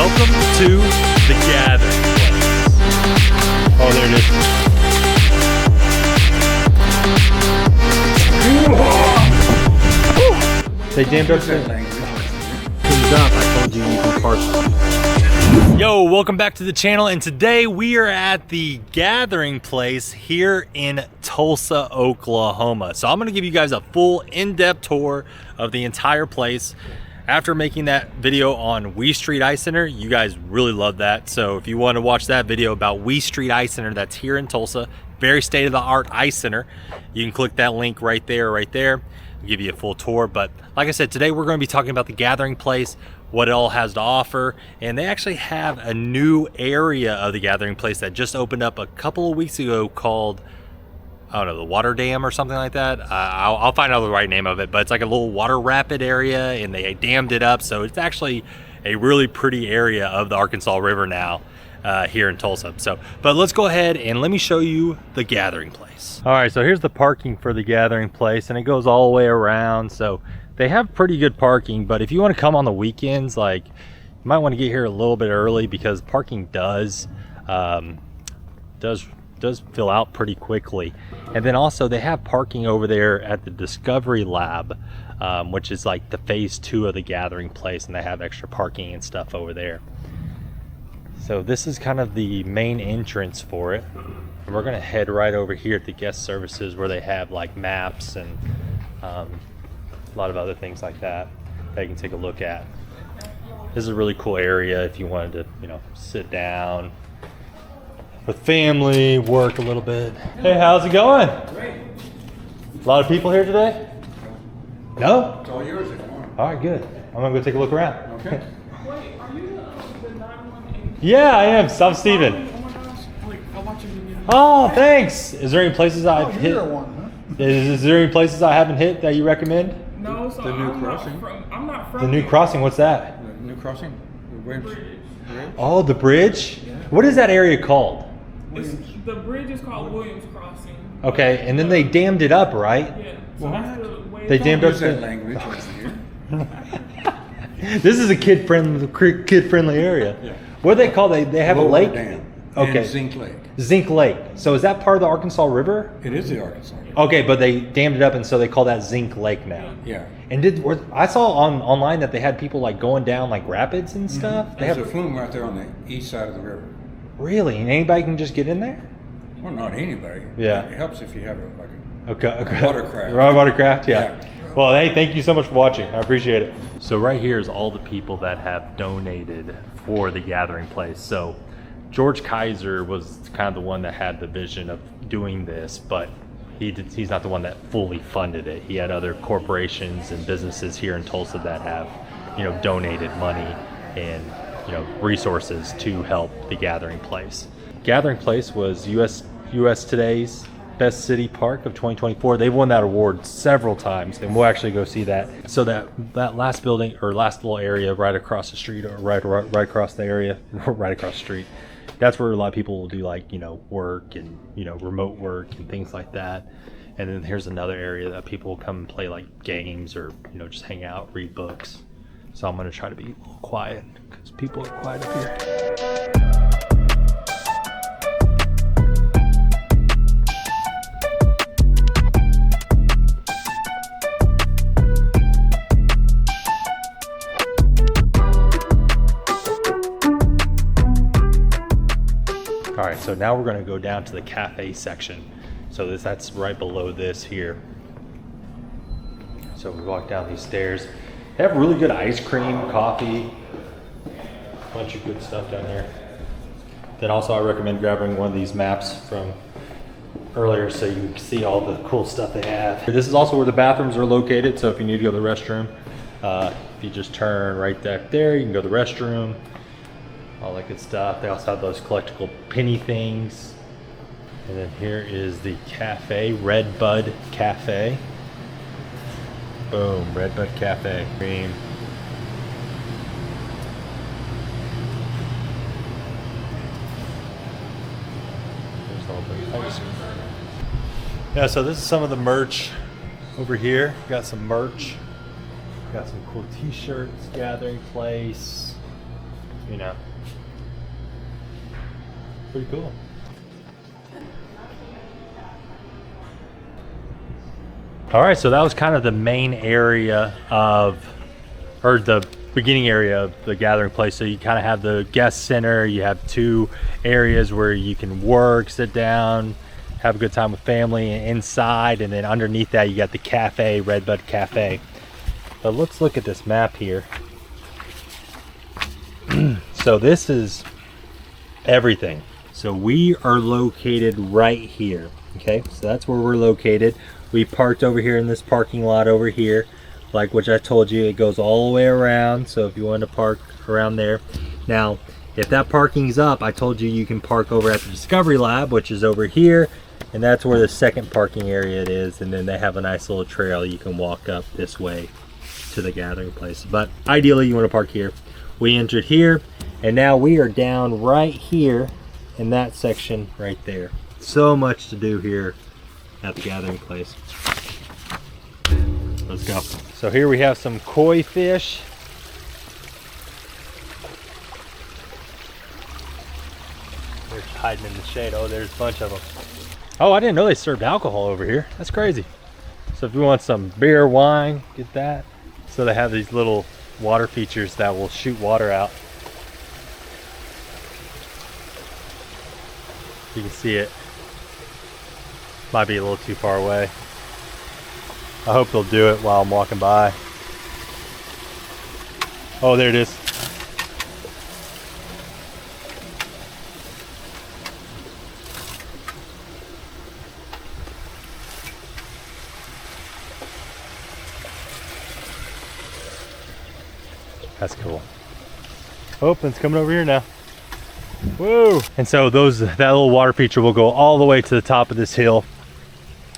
welcome to the Gathering Place. Oh, there it is. They damned up I told you you can park. Yo, welcome back to the channel, and today we are at the Gathering Place here in Tulsa, Oklahoma. So I'm gonna give you guys a full in-depth tour of the entire place. After making that video on Wee Street Ice Center, you guys really love that. So if you want to watch that video about Wee Street Ice Center, that's here in Tulsa, very state-of-the-art ice center, you can click that link right there. I'll give you a full tour. But like I said, today we're going to be talking about the Gathering Place, what it all has to offer, and they actually have a new area of the Gathering Place that just opened up a couple of weeks ago called, I don't know, the water dam or something like that. I'll find out the right name of it, but it's like a little water rapid area, and they dammed it up, so it's actually a really pretty area of the Arkansas River now here in Tulsa. But let's go ahead and let me show you the Gathering Place. All right, so here's the parking for the Gathering Place, and it goes all the way around. So they have pretty good parking, but if you want to come on the weekends, like, you might want to get here a little bit early because parking does fill out pretty quickly. And then also they have parking over there at the Discovery Lab, which is like the phase 2 of the Gathering Place, and they have extra parking and stuff over there. So this is kind of the main entrance for it, and we're gonna head right over here at the guest services where they have like maps and a lot of other things like that you can take a look at. This is a really cool area if you wanted to, you know, sit down with family, work a little bit. Hey, how's it going? Great. A lot of people here today? No? It's all yours if you want. All right, good. I'm gonna go take a look around. Okay. Wait, are you the 918? Yeah, I am. I'm Steven. Oh my gosh. Wait, I'll watch your video. Oh, thanks. Is there any places I've hit? You're one, huh? Is there any places I haven't hit that you recommend? No, so The new I'm crossing. I'm not from The new here. crossing, what's that? The new crossing? The bridge? Bridge. Oh, the bridge? What is that area called? The bridge is called Williams Crossing. Okay, and then they dammed it up, right? Yeah. So What? that's the way They it's dammed on. up Use that language over here. This is a kid-friendly area. Yeah. What do they call it? They have a Lower lake? Dam. Okay. And Zink Lake. Zink Lake. So is that part of the Arkansas River? It is the Arkansas River. Okay, but they dammed it up, and so they call that Zink Lake now. Yeah. And I saw online that they had people like going down like rapids and stuff. They There's have a flume right there on the east side of the river. Really, and anybody can just get in there. Well, not anybody. Yeah. It helps if you have Okay. watercraft. Watercraft, yeah. Yeah. Well, hey, thank you so much for watching. I appreciate it. So right here is all the people that have donated for the Gathering Place. So George Kaiser was kind of the one that had the vision of doing this, but he's not the one that fully funded it. He had other corporations and businesses here in Tulsa that have, you know, donated money and, you know, resources to help the Gathering Place. Gathering Place was US Today's Best City Park of 2024. They've won that award several times, and we'll actually go see that. So that last building or last little area right across the street, or right across the area, right across the street, that's where a lot of people will do, like, you know, work and, you know, remote work and things like that. And then here's another area that people will come and play like games or, you know, just hang out, read books. So I'm going to try to be a little quiet because people are quiet up here. All right, so now we're going to go down to the cafe section. So that's right below this here. So we walk down these stairs. They have really good ice cream, coffee, a bunch of good stuff down here. Then also I recommend grabbing one of these maps from earlier so you can see all the cool stuff they have. This is also where the bathrooms are located, so if you need to go to the restroom, if you just turn right back there, you can go to the restroom. All that good stuff. They also have those collectible penny things. And then here is the cafe, Red Bud Cafe. Boom, Red Bud Cafe. Cream. There's all the ice cream. Yeah, so this is some of the merch over here. Got some merch. Got some cool t-shirts, Gathering Place. you know. Pretty cool. All right, so that was kind of the main area of, or the beginning area of the gathering place. So you kind of have the guest center, you have 2 areas where you can work, sit down, have a good time with family inside, and then underneath that you got the cafe, Redbud Cafe. But let's look at this map here. So this is everything. So we are located right here, okay? So that's where we're located. We parked over here in this parking lot over here. Like which I told you, it goes all the way around. So if you want to park around there. Now, if that parking's up, I told you you can park over at the Discovery Lab, which is over here. And that's where the second parking area it is. And then they have a nice little trail you can walk up this way to the gathering place. But ideally you want to park here. We entered here, and now we are down right here in that section right there. So much to do here at the gathering place. Let's go. So here we have some koi fish. They're hiding in the shade. Oh, there's a bunch of them. Oh, I didn't know they served alcohol over here. That's crazy. So if you want some beer, wine, get that. So they have these little water features that will shoot water out. You can see it. Might be a little too far away. I hope they'll do it while I'm walking by. Oh, there it is. That's cool. Oh, it's coming over here now. Whoa! And so that little water feature will go all the way to the top of this hill,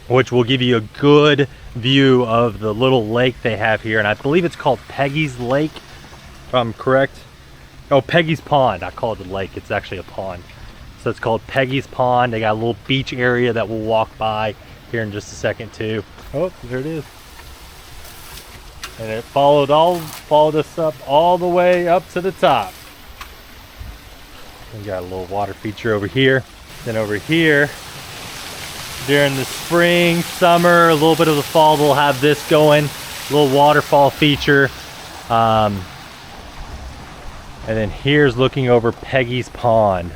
which will give you a good view of the little lake they have here. And I believe it's called Peggy's Lake, if I'm correct. Oh, Peggy's Pond. I call it a lake. It's actually a pond. So it's called Peggy's Pond. They got a little beach area that we'll walk by here in just a second too. Oh, there it is. And it followed us up all the way up to the top. We got a little water feature over here. Then over here, during the spring, summer, a little bit of the fall, we'll have this going. A little waterfall feature. And then here's looking over Peggy's Pond.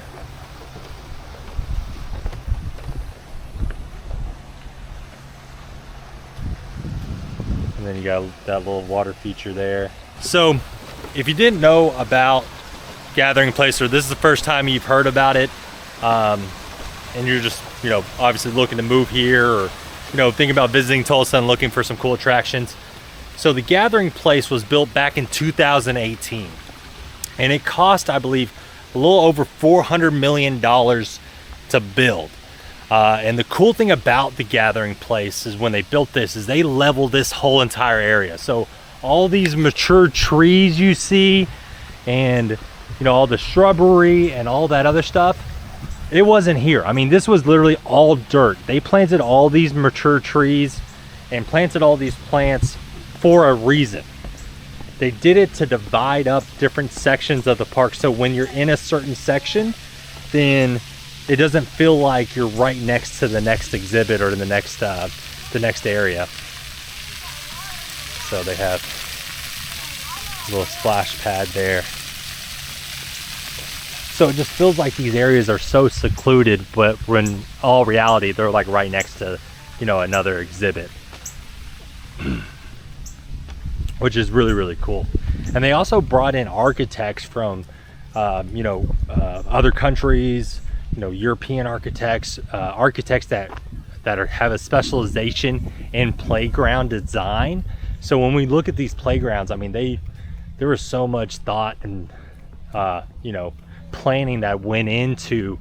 And then you got that little water feature there. So if you didn't know about Gathering Place, or this is the first time you've heard about it, and you're just, you know, obviously looking to move here, or, you know, thinking about visiting Tulsa and looking for some cool attractions. So the Gathering Place was built back in 2018, and it cost, I believe, a little over $400 million to build. And the cool thing about the Gathering Place is when they built this is they leveled this whole entire area. So all these mature trees you see, and you know, all the shrubbery and all that other stuff, it wasn't here. I mean, this was literally all dirt. They planted all these mature trees and planted all these plants for a reason. They did it to divide up different sections of the park, so when you're in a certain section, then it doesn't feel like you're right next to the next exhibit or the next area. So they have a little splash pad there. So it just feels like these areas are so secluded, but when all reality, they're like right next to, you know, another exhibit. Which is really, really cool. And they also brought in architects from, other countries, you know, European architects, architects that have a specialization in playground design. So when we look at these playgrounds, I mean, there was so much thought and, planning that went into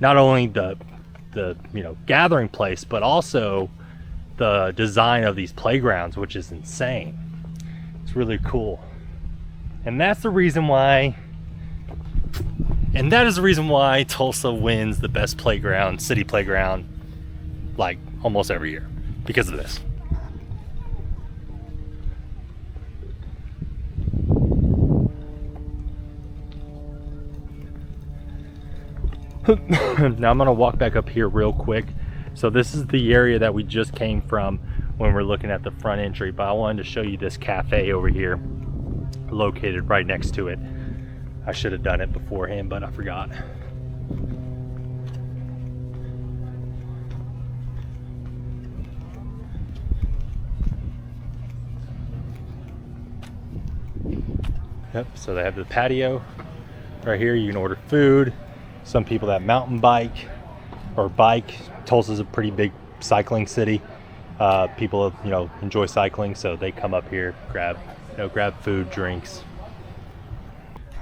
not only the gathering place, but also the design of these playgrounds, which is insane. It's really cool. And that is the reason why Tulsa wins the best playground, city playground, like almost every year, because of this. Now I'm gonna walk back up here real quick. So this is the area that we just came from when we're looking at the front entry, but I wanted to show you this cafe over here located right next to it. I should have done it beforehand, but I forgot. Yep, so they have the patio right here. You can order food. Some people that mountain bike or bike. Tulsa's a pretty big cycling city. People, you know, enjoy cycling, so they come up here, grab food, drinks.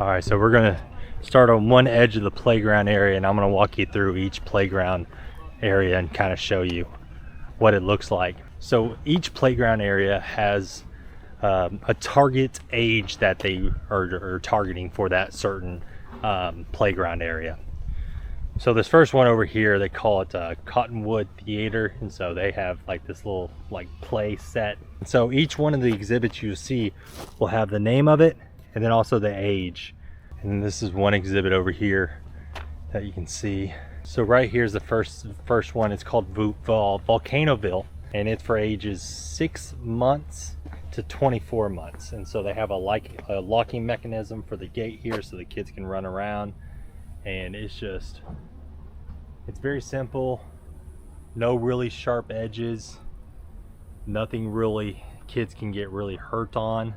All right, so we're gonna start on one edge of the playground area, and I'm gonna walk you through each playground area and kind of show you what it looks like. So each playground area has a target age that they are targeting for that certain playground area. So this first one over here, they call it Cottonwood Theater, and so they have like this little like play set. So each one of the exhibits you see will have the name of it and then also the age. And this is one exhibit over here that you can see. So right here's the first one. It's called Volcanoville, and it's for ages 6 months to 24 months. And so they have a locking mechanism for the gate here so the kids can run around. And it's very simple, no really sharp edges, nothing really kids can get really hurt on,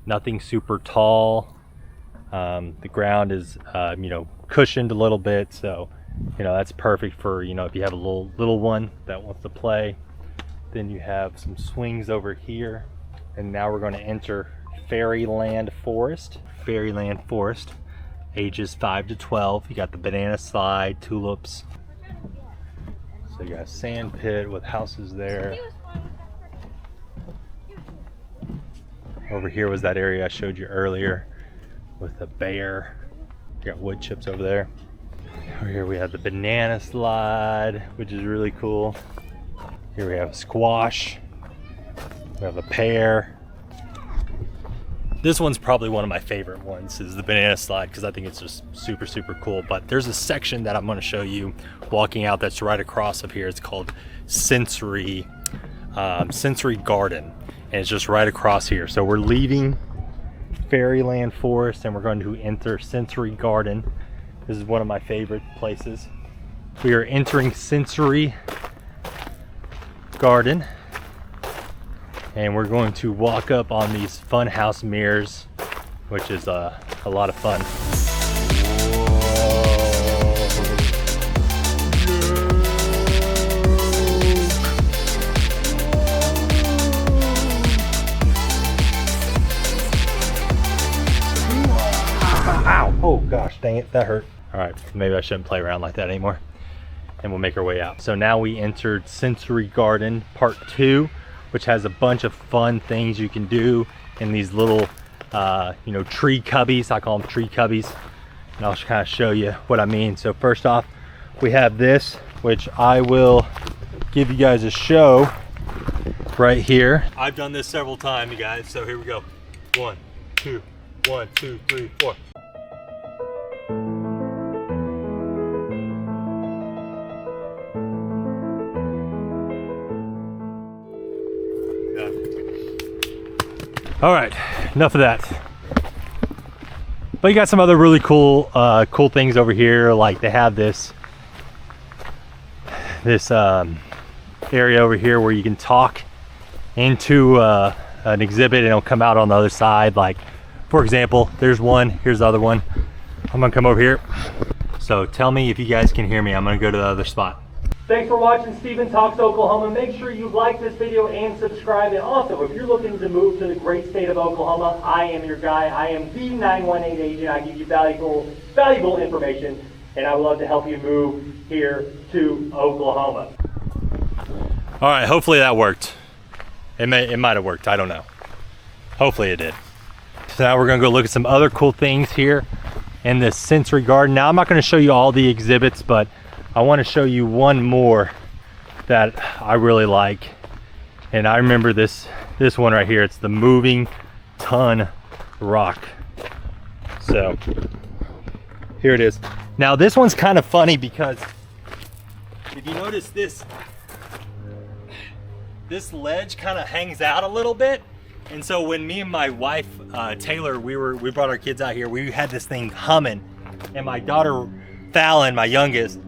nothing super tall. The ground is you know, cushioned a little bit, so you know that's perfect for, you know, if you have a little one that wants to play. Then you have some swings over here, and now we're going to enter Fairyland Forest. Fairyland Forest, ages 5 to 12. You got the banana slide, tulips. So you got a sand pit with houses there. Over here was that area I showed you earlier with a bear. You got wood chips over there. Over here we have the banana slide, which is really cool. Here we have a squash. We have a pear. This one's probably one of my favorite ones, is the banana slide, because I think it's just super, super cool. But there's a section that I'm going to show you walking out that's right across of here. It's called Sensory Garden, and it's just right across here. So we're leaving Fairyland Forest and we're going to enter Sensory Garden. This is one of my favorite places. We are entering Sensory Garden, and we're going to walk up on these fun house mirrors, which is a lot of fun. Ow! Oh gosh, dang it, that hurt. All right, maybe I shouldn't play around like that anymore. And we'll make our way out. So now we entered Sensory Garden Part 2, which has a bunch of fun things you can do in these little, you know, tree cubbies. I call them tree cubbies. And I'll kind of show you what I mean. So first off, we have this, which I will give you guys a show right here. I've done this several times, you guys. So here we go. 1, 2, 1, 2, 3, 4. All right, enough of that. But you got some other really cool things over here. Like they have this area over here where you can talk into an exhibit and it'll come out on the other side. Like, for example, there's one, here's the other one. I'm gonna come over here. So tell me if you guys can hear me. I'm gonna go to the other spot. Thanks for watching Stephen Talks Oklahoma. Make sure you like this video and subscribe. And also, if you're looking to move to the great state of Oklahoma, I am your guy. I am the 918 agent. I give you valuable information, and I would love to help you move here to Oklahoma. All right, hopefully that worked. It might have worked, I don't know. Hopefully it did. So now we're gonna go look at some other cool things here in this Sensory Garden. Now I'm not gonna show you all the exhibits, but I want to show you one more that I really like. And I remember this one right here. It's the Moving Ton Rock. So Here it is. Now this one's kind of funny because if you notice this ledge kind of hangs out a little bit. And so when me and my wife, Taylor, we brought our kids out here, we had this thing humming, and my daughter, Vale, my youngest,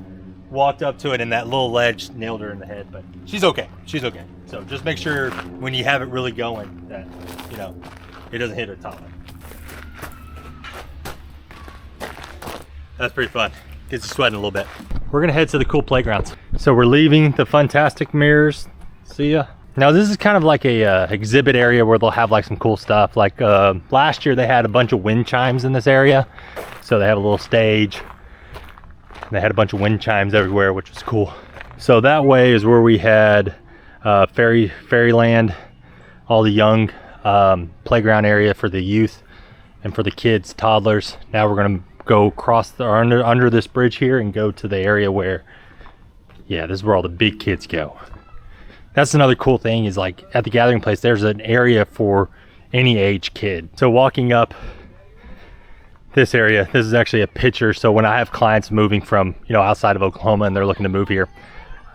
walked up to it and that little ledge nailed her in the head, but she's okay. She's okay. So just make sure when you have it really going that, you know, it doesn't hit her top. That's pretty fun. Gets you sweating a little bit. We're gonna head to the cool playgrounds. So we're leaving the Fantastic Mirrors. See ya. Now this is kind of like a exhibit area where they'll have like some cool stuff. Like last year they had a bunch of wind chimes in this area. So they have a little stage. They had a bunch of wind chimes everywhere, which was cool. So that way is where we had Fairyland, all the young playground area for the youth and for the kids, toddlers. Now we're gonna go across under this bridge here and go to the area where, yeah, this is where all the big kids go. That's another cool thing is like at the Gathering Place, there's an area for any age kid. So walking up this area, this is actually a picture. So when I have clients moving from, you know, outside of Oklahoma and they're looking to move here,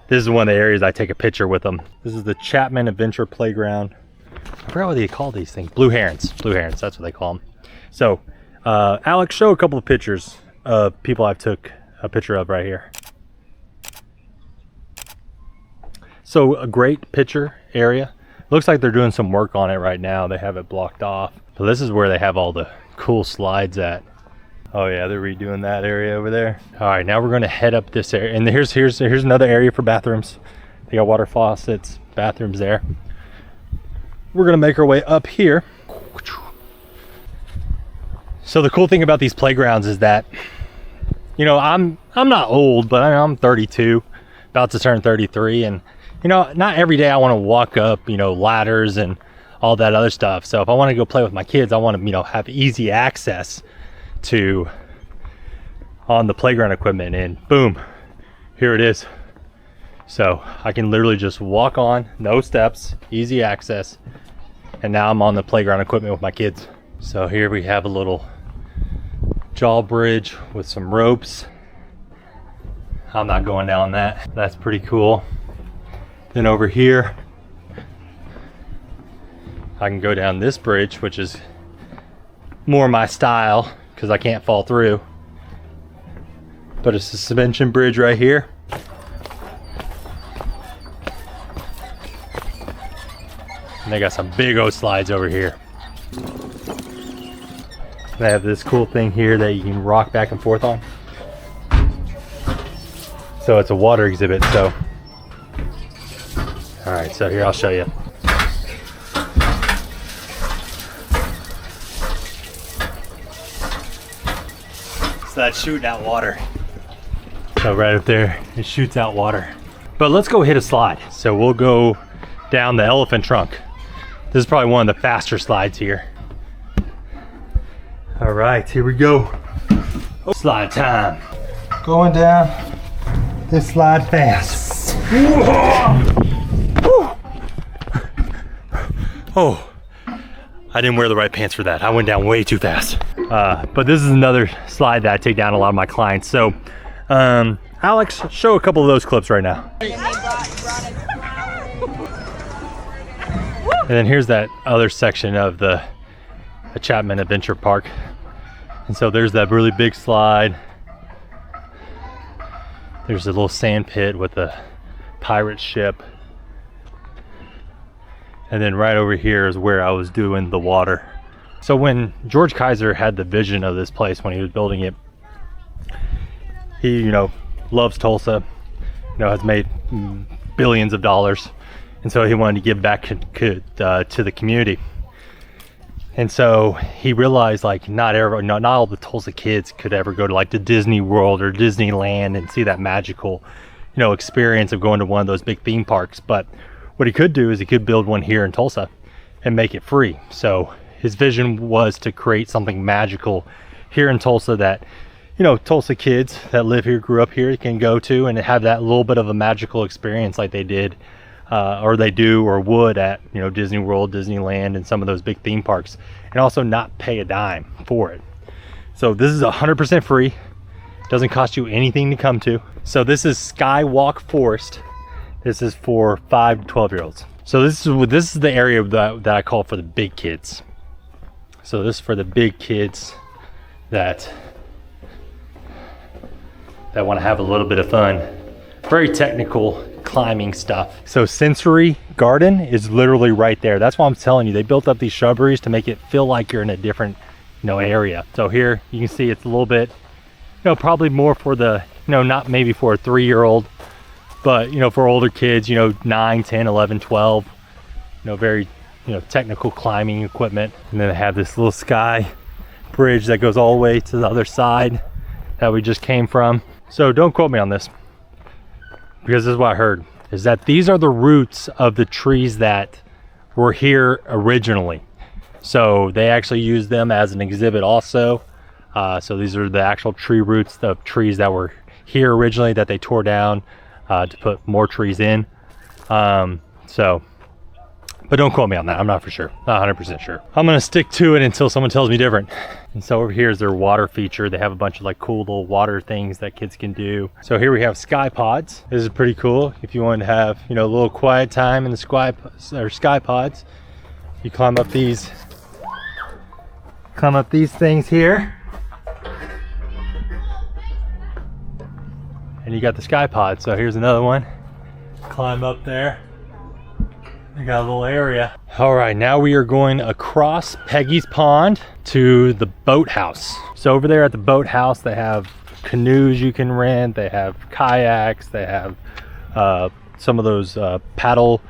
this is one of the areas I take a picture with them. This is the Chapman Adventure Playground. I forgot what they call these things. Blue herons, that's what they call them. So Alex, show a couple of pictures of people I've took a picture of right here. So a great picture area. Looks like they're doing some work on it right now. They have it blocked off. So this is where they have all the cool slides at. Oh yeah, they're redoing that area over there. All right, now we're gonna head up this area. And here's another area for bathrooms. They got water faucets, bathrooms there. We're gonna make our way up here. So the cool thing about these playgrounds is that, you know, I'm not old, but I'm 32, about to turn 33, and you know, not every day I want to walk up, you know, ladders and all that other stuff. So if I want to go play with my kids, I want to, you know, have easy access to on the playground equipment, and boom, here it is. So I can literally just walk on, no steps, easy access, and now I'm on the playground equipment with my kids. So here we have a little jaw bridge with some ropes. I'm not going down that. That's pretty cool. Then over here, I can go down this bridge, which is more my style because I can't fall through. But it's a suspension bridge right here. And they got some big old slides over here. They have this cool thing here that you can rock back and forth on. So it's a water exhibit, so. All right, so here, I'll show you. So that's shooting out water. So right up there, it shoots out water. But let's go hit a slide. So we'll go down the elephant trunk. This is probably one of the faster slides here. All right, here we go. Oh, slide time. Going down this slide fast. Oh, I didn't wear the right pants for that. I went down way too fast. But this is another slide that I take down a lot of my clients. So, Alex, show a couple of those clips right now. And then here's that other section of the Chapman Adventure Park. And so there's that really big slide. There's a little sand pit with a pirate ship. And then right over here is where I was doing the water. So when George Kaiser had the vision of this place when he was building it, he, you know, loves Tulsa, you know, has made billions of dollars. And so he wanted to give back to the community. And so he realized like not all the Tulsa kids could ever go to like the Disney World or Disneyland and see that magical, you know, experience of going to one of those big theme parks. But what he could do is he could build one here in Tulsa and make it free. So his vision was to create something magical here in Tulsa that, you know, Tulsa kids that live here, grew up here, can go to and have that little bit of a magical experience like they did or they do or would at, you know, Disney World, Disneyland, and some of those big theme parks, and also not pay a dime for it. So this is 100% free. Doesn't cost you anything to come to. So this is Skywalk Forest. This is for 5 to 12-year-olds. So this is the area that I call for the big kids. So this is for the big kids that want to have a little bit of fun. Very technical climbing stuff. So Sensory Garden is literally right there. That's why I'm telling you, they built up these shrubberies to make it feel like you're in a different, area. So here you can see it's a little bit, probably more for the, not maybe for a 3-year-old, but for older kids, 9, 10, 11, 12, very, technical climbing equipment. And then they have this little sky bridge that goes all the way to the other side that we just came from. So don't quote me on this, because this is what I heard, is that these are the roots of the trees that were here originally. So they actually used them as an exhibit also. So these are the actual tree roots of trees that were here originally that they tore down to put more trees in. But don't quote me on that. I'm not for sure, not 100% sure. I'm gonna stick to it until someone tells me different. And so over here is their water feature. They have a bunch of like cool little water things that kids can do. So here we have sky pods. This is pretty cool. If you want to have, a little quiet time in the sky pods, you climb up these things here. And you got the sky pod. So here's another one. Climb up there. We got a little area. All right, now we are going across Peggy's Pond to the boathouse. So over there at the boathouse, they have canoes you can rent. They have kayaks. They have some of those pedal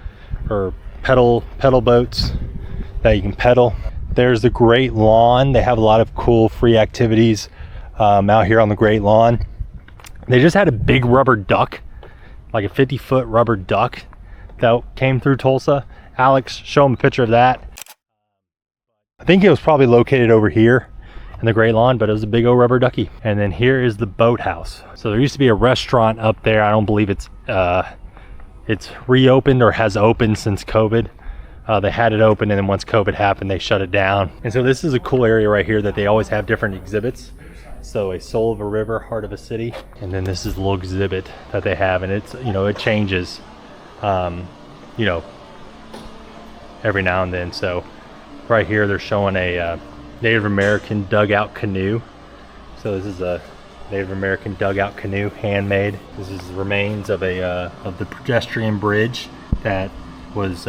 boats that you can pedal. There's the Great Lawn. They have a lot of cool free activities out here on the Great Lawn. They just had a big rubber duck, like a 50-foot rubber duck that came through Tulsa. Alex, show him a picture of that. I think it was probably located over here in the Great Lawn, but it was a big old rubber ducky. And then here is the boathouse. So there used to be a restaurant up there. I don't believe it's reopened or has opened since COVID. They had it open, and then once COVID happened, they shut it down. And so this is a cool area right here that they always have different exhibits. So a soul of a river, heart of a city. And then this is a little exhibit that they have, and it's, it changes. Every now and then. So right here they're showing a Native American dugout canoe. So this is a Native American dugout canoe, handmade. This is the remains of the pedestrian bridge that was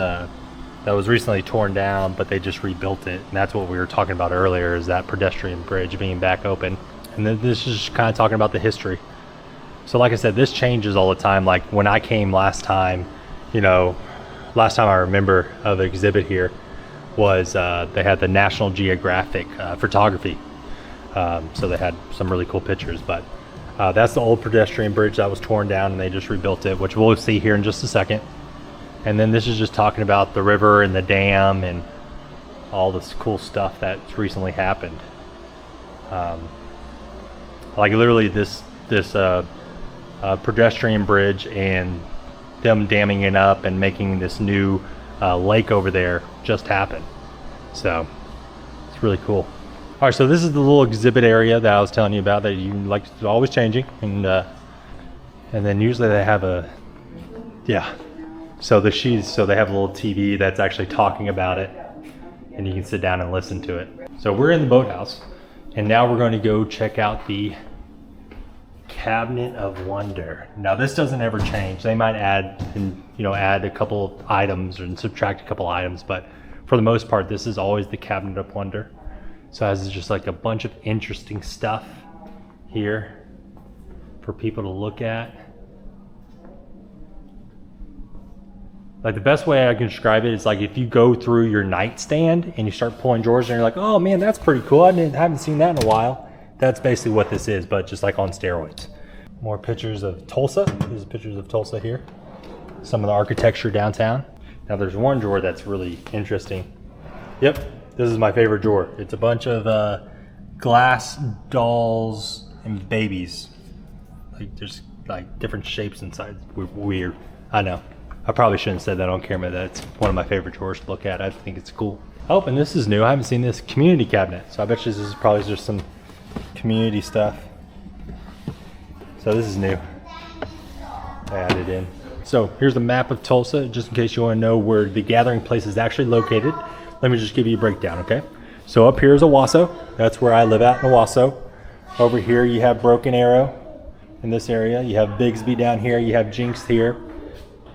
recently torn down, but they just rebuilt it. And that's what we were talking about earlier, is that pedestrian bridge being back open. And then this is just kind of talking about the history. So like I said, this changes all the time. Like when I came last time, last time I remember of the exhibit here was they had the National Geographic photography. So they had some really cool pictures, but that's the old pedestrian bridge that was torn down, and they just rebuilt it, which we'll see here in just a second. And then this is just talking about the river and the dam and all this cool stuff that's recently happened. Like literally this pedestrian bridge and them damming it up and making this new lake over there just happened. So it's really cool. All right, so this is the little exhibit area that I was telling you about that you like, it's always changing, and then usually they have so they have a little TV that's actually talking about it, and you can sit down and listen to it. So we're in the boathouse, and now we're going to go check out the Cabinet of Wonder. Now this doesn't ever change. They might add a couple of items and subtract a couple items, but for the most part, this is always the Cabinet of Wonder. So it has just like a bunch of interesting stuff here for people to look at. Like the best way I can describe it is like if you go through your nightstand and you start pulling drawers and you're like, oh man, that's pretty cool. I haven't seen that in a while. That's basically what this is, but just like on steroids. More pictures of Tulsa. These are pictures of Tulsa here. Some of the architecture downtown. Now there's one drawer that's really interesting. Yep, this is my favorite drawer. It's a bunch of glass dolls and babies. Like there's like different shapes inside. Weird, I know. I probably shouldn't have said that on camera. That's one of my favorite drawers to look at. I think it's cool. Oh, and this is new. I haven't seen this community cabinet. So I bet you this is probably just some community stuff. So this is new. I added in. So here's a map of Tulsa, just in case you want to know where the gathering place is actually located. Let me just give you a breakdown, okay? So up here is Owasso. That's where I live at in Owasso. Over here you have Broken Arrow in this area. You have Bigsby down here. You have Jinx here.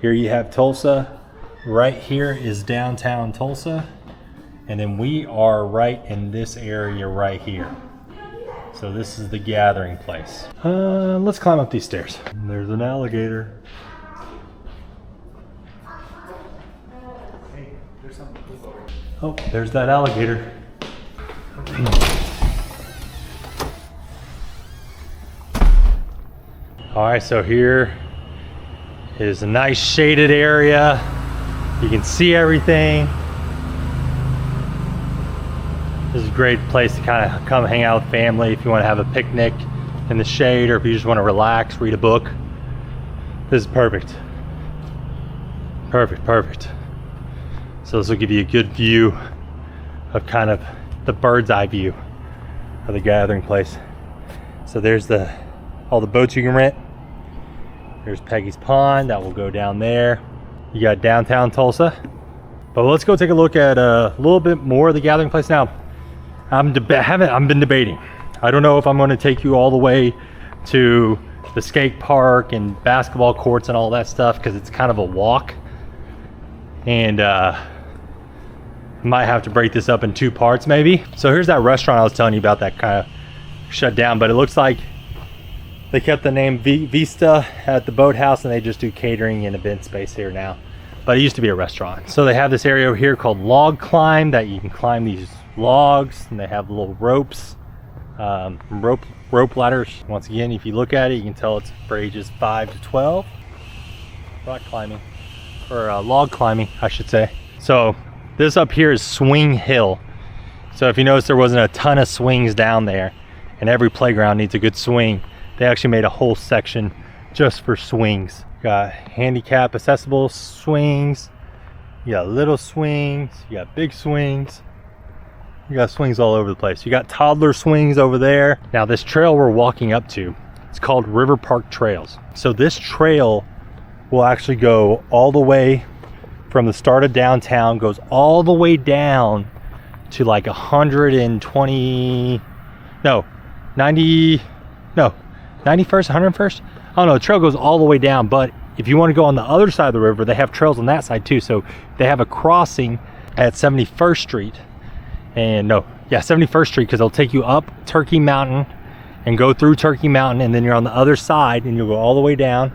Here you have Tulsa. Right here is downtown Tulsa. And then we are right in this area right here. So this is the gathering place. Let's climb up these stairs. There's an alligator. Oh, there's that alligator. All right, so here is a nice shaded area. You can see everything. This is a great place to kind of come hang out with family if you want to have a picnic in the shade, or if you just want to relax, read a book. This is perfect. Perfect, perfect. So this will give you a good view of kind of the bird's eye view of the gathering place. So there's all the boats you can rent. There's Peggy's pond that will go down there. You got downtown Tulsa. But let's go take a look at a little bit more of the gathering place now. I've been debating. I don't know if I'm going to take you all the way to the skate park and basketball courts and all that stuff, because it's kind of a walk. And might have to break this up in 2 parts maybe. So here's that restaurant I was telling you about that kind of shut down, but it looks like they kept the name Vista at the boathouse, and they just do catering and event space here now. But it used to be a restaurant. So they have this area over here called Log Climb, that you can climb these logs, and they have little ropes, rope ladders. Once again, if you look at it, you can tell it's for ages 5 to 12. Rock climbing, or log climbing, I should say. So this up here is Swing Hill. So if you notice, there wasn't a ton of swings down there, and every playground needs a good swing. They actually made a whole section just for swings. Got handicap accessible swings, you got little swings, you got big swings, you got swings all over the place. You got toddler swings over there. Now this trail we're walking up to, it's called River Park Trails. So this trail will actually go all the way from the start of downtown, goes all the way down to like 91st, 101st. I don't know, the trail goes all the way down, but if you want to go on the other side of the river, they have trails on that side too. So they have a crossing at 71st Street. And 71st Street, because they'll take you up Turkey Mountain and go through Turkey Mountain, and then you're on the other side and you'll go all the way down.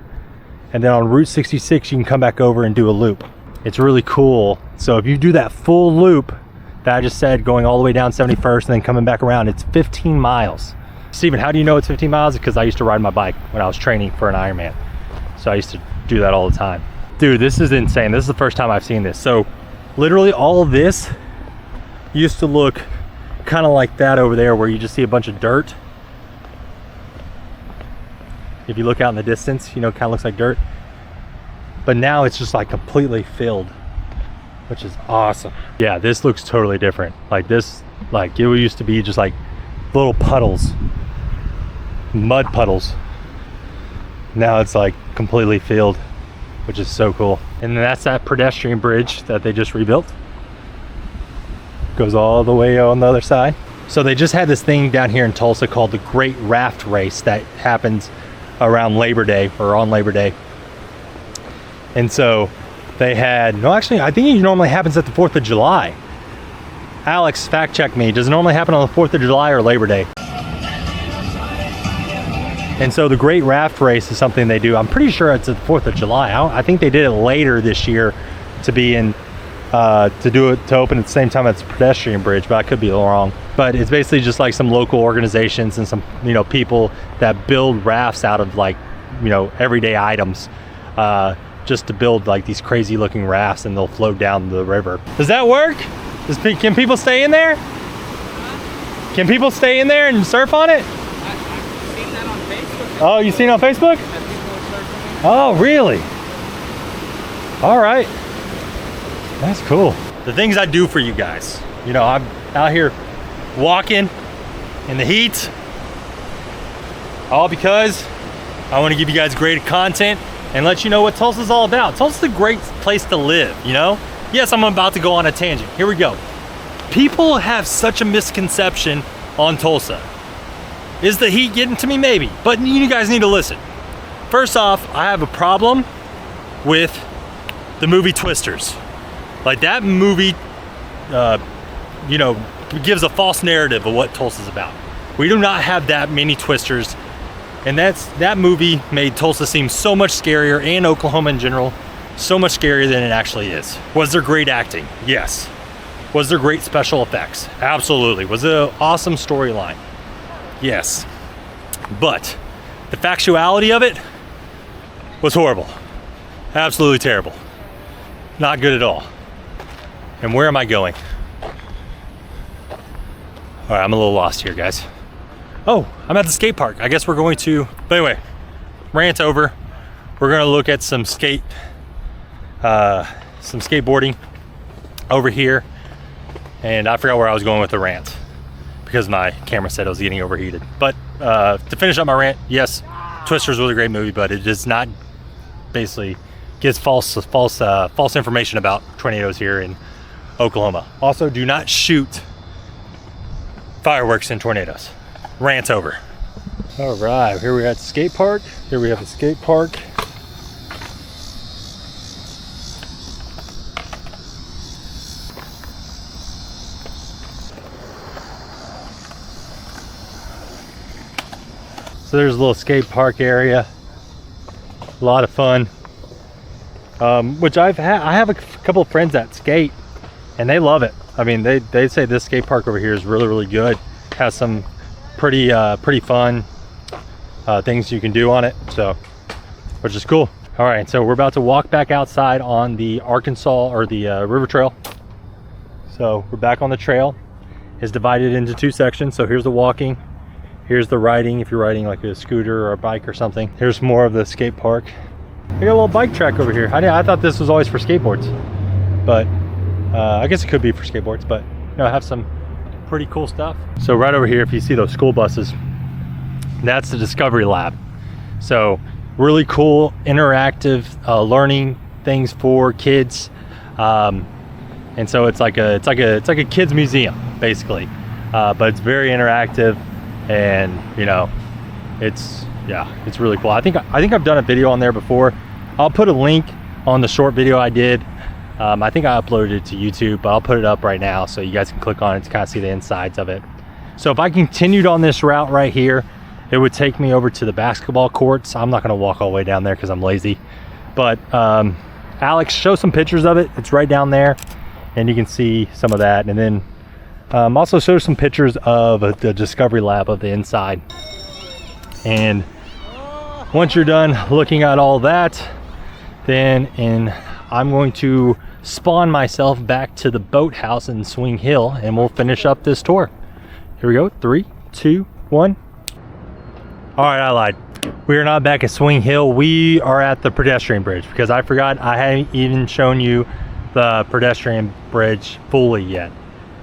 And then on Route 66, you can come back over and do a loop. It's really cool. So if you do that full loop that I just said, going all the way down 71st and then coming back around, it's 15 miles. Steven, how do you know it's 15 miles? Because I used to ride my bike when I was training for an Ironman. So I used to do that all the time. Dude, this is insane. This is the first time I've seen this. So literally all of this used to look kind of like that over there, where you just see a bunch of dirt. If you look out in the distance, you know, it kind of looks like dirt. But now it's just like completely filled, which is awesome. Yeah, this looks totally different. Like this, like it used to be just like little puddles, mud puddles. Now it's like completely filled, which is so cool. And then that's that pedestrian bridge that they just rebuilt. Goes all the way on the other side. So they just had this thing down here in Tulsa called the Great Raft Race that happens around Labor Day, or on Labor Day. And so they had, no, actually, I think it normally happens at the 4th of July. Alex, fact check me. Does it normally happen on the 4th of July or Labor Day? And so the Great Raft Race is something they do. I'm pretty sure it's the 4th of July. I think they did it later this year to be in, to open at the same time as the pedestrian bridge, but I could be wrong. But it's basically just like some local organizations and some, you know, people that build rafts out of like, you know, everyday items, just to build like these crazy looking rafts, and they'll float down the river. Does that work? Can people stay in there? Can people stay in there and surf on it? I've seen that on Facebook. Oh, you seen it on Facebook? Oh, really? All right. That's cool. The things I do for you guys. You know, I'm out here walking in the heat, all because I want to give you guys great content and let you know what Tulsa's all about. Tulsa's a great place to live, you know? Yes, I'm about to go on a tangent. Here we go. People have such a misconception on Tulsa. Is the heat getting to me? Maybe, but you guys need to listen. First off, I have a problem with the movie Twisters. Like that movie, you know, gives a false narrative of what Tulsa's about. We do not have that many Twisters, and that movie made Tulsa seem so much scarier, and Oklahoma in general, so much scarier than it actually is. Was there great acting? Yes. Was there great special effects? Absolutely. Was it an awesome storyline? Yes. But the factuality of it was horrible. Absolutely terrible. Not good at all. And where am I going? All right, I'm a little lost here, guys. Oh, I'm at the skate park. I guess we're going to, but anyway, rant over. We're gonna look at some skateboarding over here. And I forgot where I was going with the rant because my camera said I was getting overheated. But to finish up my rant, yes, Twisters was a great movie, but it does not basically gives false information about tornadoes here in Oklahoma. Also, do not shoot fireworks in tornadoes. Rant over. All right, here we're at the skate park. Here we have a skate park. So there's a little skate park area. A lot of fun. Which I have a couple of friends that skate and they love it. I mean, they say this skate park over here is really, really good. Has some pretty fun things you can do on it, so, which is cool. All right, so we're about to walk back outside on the Arkansas or the river trail. So we're back on the trail. It's divided into two sections. So here's the walking, here's the riding, if you're riding like a scooter or a bike or something. Here's more of the skate park. We got a little bike track over here. I thought this was always for skateboards, but I guess it could be for skateboards, but you know, I have some pretty cool stuff. So right over here, if you see those school buses, that's the Discovery Lab. So really cool interactive learning things for kids, and so it's like a kids museum basically, but it's very interactive, and you know, it's really cool. I think I've done a video on there before. I'll put a link on the short video I did. I think I uploaded it to YouTube, but I'll put it up right now so you guys can click on it to kind of see the insides of it. So if I continued on this route right here, it would take me over to the basketball courts. I'm not going to walk all the way down there because I'm lazy, but Alex, show some pictures of it. It's right down there and you can see some of that, and then also show some pictures of the Discovery Lab of the inside. And once you're done looking at all that, then I'm going to spawn myself back to the boathouse in Swing Hill, and we'll finish up this tour. Here we go. 3, 2, 1. All right, I lied. We are not back at Swing Hill. We are at the pedestrian bridge because I forgot I hadn't even shown you the pedestrian bridge fully yet,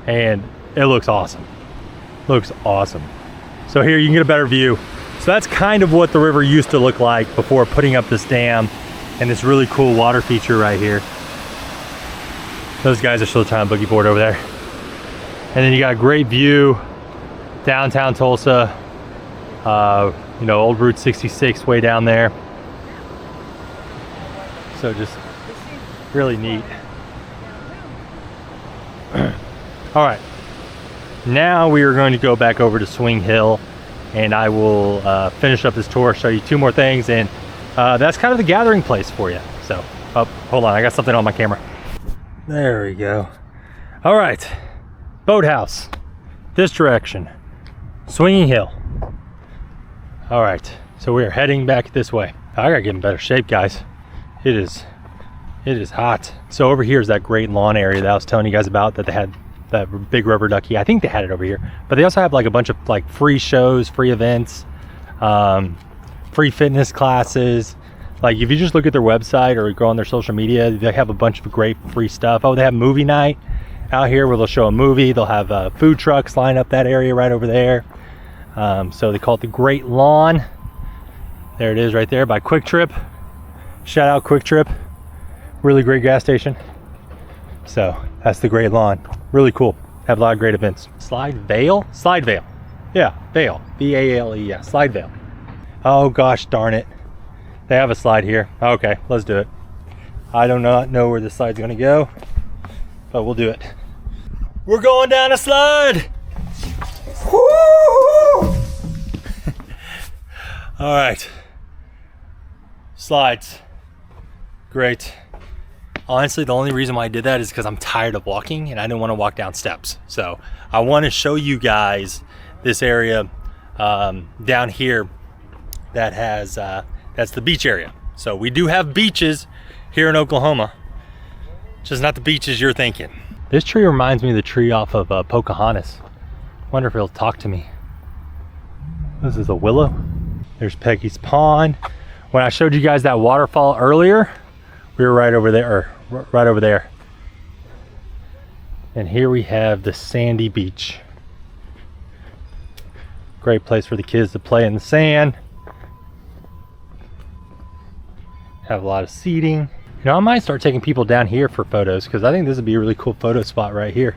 and it looks awesome. Looks awesome. So here you can get a better view. So that's kind of what the river used to look like before putting up this dam and this really cool water feature right here. Those guys are still trying to boogie board over there. And then you got a great view downtown Tulsa, you know, old Route 66 way down there. So just really neat. All right, now we are going to go back over to Swing Hill, and I will finish up this tour, show you 2 more things, and that's kind of the gathering place for you. So, oh, hold on, I got something on my camera. There we go. All right, boathouse, this direction, Swinging Hill. All right, so we are heading back this way. I gotta get in better shape, guys. It is hot. So over here is that great lawn area that I was telling you guys about, that they had that big rubber ducky. I think they had it over here, but they also have like a bunch of like free shows, free events, free fitness classes. Like if you just look at their website or go on their social media, they have a bunch of great free stuff. Oh, they have movie night out here where they'll show a movie. They'll have food trucks line up that area right over there. So they call it the Great Lawn. There it is right there by Quick Trip. Shout out Quick Trip. Really great gas station. So that's the Great Lawn. Really cool. Have a lot of great events. Slide Vale? Slide Vale. Yeah, Vale. V-A-L-E, yeah, Slide Vale. Oh gosh darn it. They have a slide here. Okay, let's do it. I do not know where this slide's gonna go, but we'll do it. We're going down a slide! All right. Slides. Great. Honestly, the only reason why I did that is because I'm tired of walking and I didn't want to walk down steps. So I want to show you guys this area down here that has, that's the beach area. So we do have beaches here in Oklahoma, just not the beaches you're thinking. This tree reminds me of the tree off of Pocahontas. Wonder if it'll talk to me. This is a willow. There's Peggy's pond. When I showed you guys that waterfall earlier, we were right over there, or right over there. And here we have the sandy beach. Great place for the kids to play in the sand. Have a lot of seating. You know, I might start taking people down here for photos because I think this would be a really cool photo spot right here.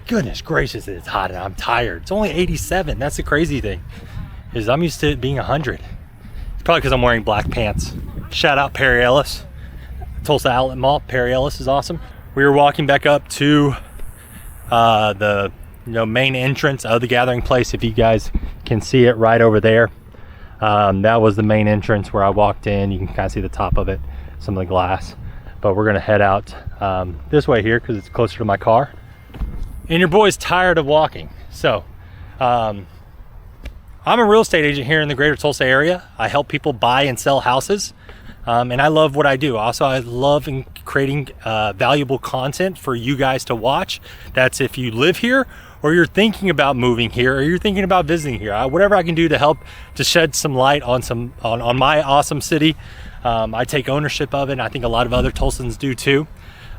Goodness gracious, it's hot and I'm tired. It's only 87. That's the crazy thing, is I'm used to it being 100. It's probably because I'm wearing black pants. Shout out Perry Ellis, Tulsa Outlet Mall. Perry Ellis is awesome. We were walking back up to the main entrance of the Gathering Place. If you guys can see it right over there, that was the main entrance where I walked in. You can kind of see the top of it, some of the glass. But we're gonna head out this way here because it's closer to my car. And your boy's tired of walking. So I'm a real estate agent here in the greater Tulsa area. I help people buy and sell houses. And I love what I do. Also, I love creating valuable content for you guys to watch. That's if you live here or you're thinking about moving here or you're thinking about visiting here. Whatever I can do to help to shed some light on my awesome city. I take ownership of it, and I think a lot of other Tulsans do too.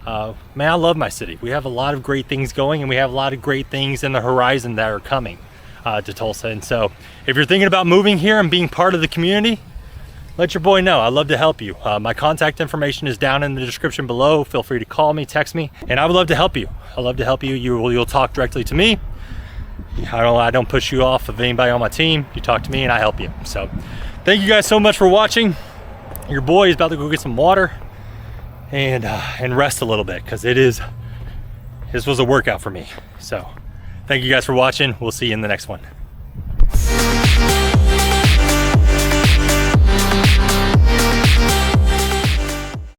Man, I love my city. We have a lot of great things going, and we have a lot of great things in the horizon that are coming to Tulsa. And so if you're thinking about moving here and being part of the community, let your boy know. I'd love to help you. My contact information is down in the description below. Feel free to call me, text me, and I would love to help you. I'd love to help you. You'll talk directly to me. I don't push you off of anybody on my team. You talk to me and I help you. So thank you guys so much for watching. Your boy is about to go get some water and rest a little bit, because this was a workout for me. So thank you guys for watching. We'll see you in the next one.